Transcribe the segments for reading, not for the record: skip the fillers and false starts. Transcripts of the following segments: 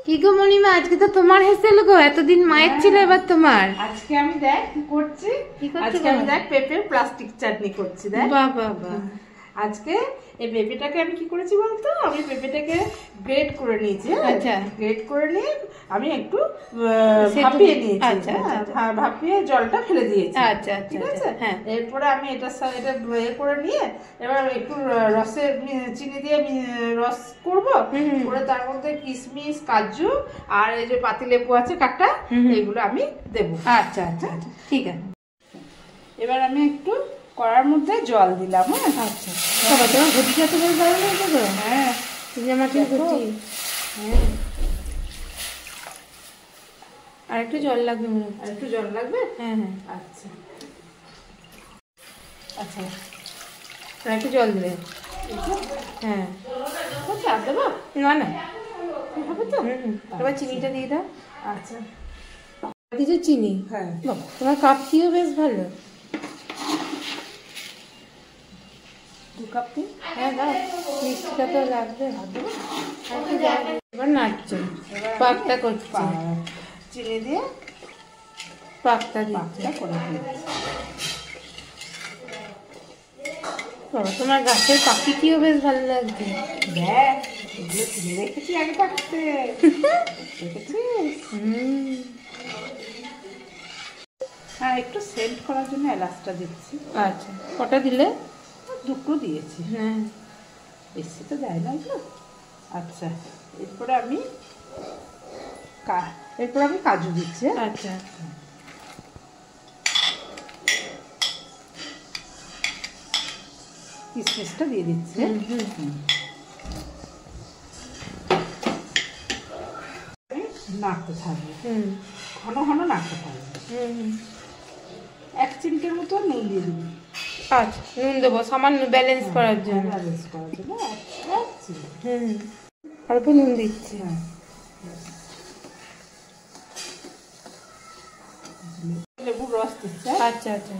কি গো মনিমা, আজকে তো তোমার হেসেল গো, এতদিন মায়ের ছিল, এবার তোমার। আজকে আমি দেখ কি করছি, আজকে আমি দেখ পেঁপের প্লাস্টিক চাটনি করছি। দেখ বাহ বাহ বাহ। আজকে এই পেঁপেটাকে আমি কি করেছি বলতো, আমি পেঁপেটাকে গ্রেট করে নিয়েছি। আচ্ছা, গ্রেট করে নিয়ে আমি একটু ভাপিয়ে নিয়েছি। আচ্ছা, ভাপিয়ে জলটা ফেলে দিয়েছি। আচ্ছা, ঠিক আছে। হ্যাঁ, এরপরে আমি এটা করে নিয়ে এবার একটু রসে চিনি দিয়ে রস করব, করে তার মধ্যে কিশমিশ, কাজু আর এই যে পাতিলেবু আছে কাটা, এগুলো আমি দেবো। আচ্ছা আচ্ছা আচ্ছা, ঠিক আছে। এবার আমি একটু কড়ার মধ্যে জল দিলাম। আচ্ছা, বাবা তোমার ঘটিটা তো বেশ ভালো লাগছে তো। হ্যাঁ, তুমি আমার ঠিক ঘটি। হ্যাঁ, আর একটু জল লাগবে মনে হয়। আর একটু জল লাগবে। হ্যাঁ হ্যাঁ, আচ্ছা আচ্ছা, আর একটু জল দিলে। হ্যাঁ, আর দেবো না না, হবে তো। এবার চিনিটা দিয়ে দাও। আচ্ছা, দিয়েছো চিনি? হ্যাঁ। তোমার কাপটিও বেশ ভালো। 2 কাপ দিই। হ্যাঁ দাও, মিষ্টিটা তো লাগবে। এবার নাড়ছো, পাকটা করছি, চিনি দিয়ে পাকটা দিচ্ছি। করে তোমার গাছের পাখিটিও বেশ ভালো লাগছে। দেখ এগুলো কিনে রেখেছি আগে থাকতে, দেখেছিস? হ্যাঁ, একটু সেন্ট করার জন্য এলাচটা দিচ্ছি। আচ্ছা, কটা দিলে? 2 দিয়েছি। হ্যাঁ, বেশি তো দেয় না এগুলো। আচ্ছা, এরপরে আমি কাজু দিচ্ছি। আচ্ছা, কিশমিশটা দিয়ে দিচ্ছি। নাড়তে থাকবে, ঘন ঘন নাড়তে থাকবে। 1 চিমটির মতো নুন দিয়ে দিবি। আচ্ছা, নুন দেবো সামান্য, ব্যালেন্স করার জন্য। ব্যালেন্স করার জন্য 1 চিমটি। অল্প নুন দিচ্ছি। হ্যাঁ, লেবুর রস দিচ্ছে। আচ্ছা আচ্ছা,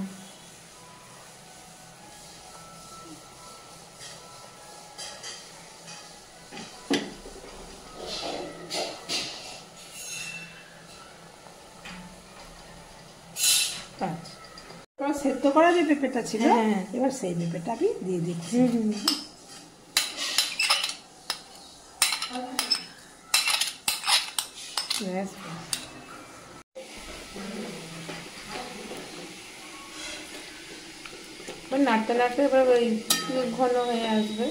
সেদ্ধ করা যে পেঁপেটা ছিল, এবার সেই পেঁপেটা আমি দিয়ে দিচ্ছি। নাড়তে নাড়তে এবার ওই ঘন হয়ে আসবে।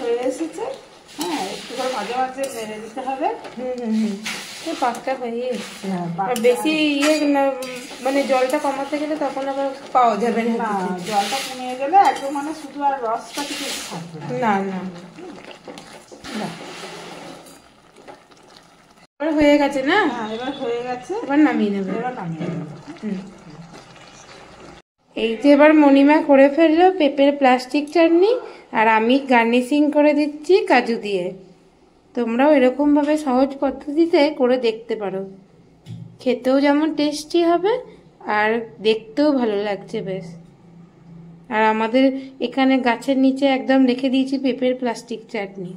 হয়ে এসেছে। হ্যাঁ, একটু করে মাঝে মাঝে নেড়ে দিতে হবে। পাকটা হয়ে এসছে। বেশি মানে জলটা কমাতে গেলে তখন আবার পাওয়া যাবে না। জলটা কমিয়ে গেলে একদম মানে শুধু আর রসটা কিছু থাকবে না। না, এবার হয়ে গেছে না? এবার হয়ে গেছে, এবার নামিয়ে নেবে। এই যে এবার মনিমা করে ফেললো পেঁপের প্লাস্টিক চাটনি, আর আমি গার্নিশিং করে দিচ্ছি কাজু দিয়ে। তোমরাও এরকমভাবে সহজ পদ্ধতিতে করে দেখতে পারো, খেতেও যেমন টেস্টি হবে আর দেখতেও ভালো লাগছে বেশ। আর আমাদের এখানে গাছের নিচে একদম রেখে দিয়েছি পেঁপের প্লাস্টিক চাটনি।